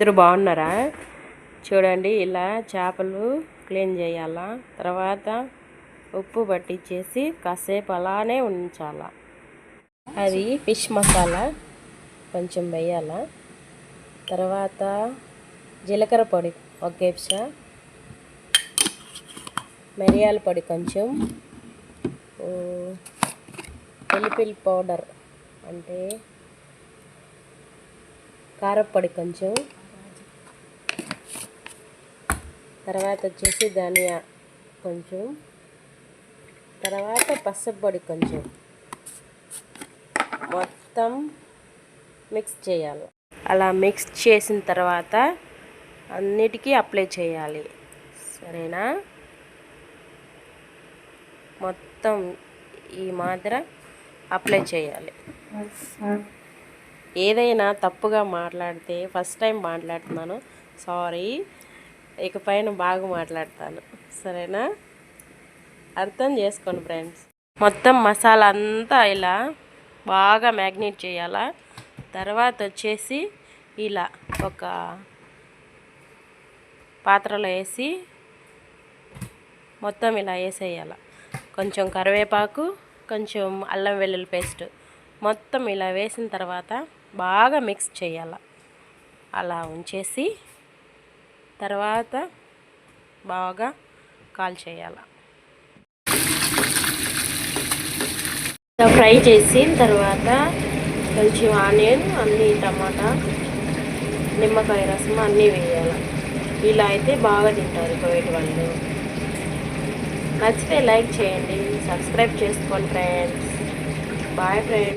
ఇద్దరు బాగున్నారా? చూడండి, ఇలా చేపలు క్లీన్ చేయాలా. తర్వాత ఉప్పు పట్టించేసి కాసేపు అలానే ఉంచాలా. అది ఫిష్ మసాలా కొంచెం వేయాలా. తర్వాత జీలకర్ర పొడి ఒక కేప్సా, మిరియాల పొడి కొంచెం, వెల్లుల్లి పౌడర్ అంటే కారపొడి కొంచెం, తర్వాత వచ్చేసి ధనియా కొంచెం, తర్వాత పసుపు పొడి కొంచెం, మొత్తం మిక్స్ చేయాలి. అలా మిక్స్ చేసిన తర్వాత అన్నిటికీ అప్లై చేయాలి. సరేనా? మొత్తం ఈ మాదిర అప్లై చేయాలి. ఏదైనా తప్పుగా మాట్లాడితే ఫస్ట్ టైం మాట్లాడుతున్నాను, సారీ. ఇకపైన బాగా మాట్లాడతాను, సరేనా? అర్థం చేసుకోండి ఫ్రెండ్స్. మొత్తం మసాలా అంతా ఇలా బాగా మ్యాగ్నేట్ చేయాలా. తర్వాత వచ్చేసి ఇలా ఒక పాత్రలో వేసి మొత్తం ఇలా వేసేయాలి. కొంచెం కరివేపాకు, కొంచెం అల్లం వెల్లుల్లి పేస్ట్ మొత్తం ఇలా వేసిన తర్వాత బాగా మిక్స్ చేయాలి. అలా ఉంచేసి తర్వాత బాగా కాల్చేయాలి. ఫ్రై చేసిన తర్వాత కొంచెం ఆనియన్, అన్నీ టమాటా, నిమ్మకాయ రసం అన్నీ వేయాలి. ఇలా అయితే బాగా తింటారు కోవిడ్ వాళ్ళు. నచ్చితే లైక్ చేయండి, సబ్స్క్రైబ్ చేసుకోండి ఫ్రెండ్స్. Bye friends.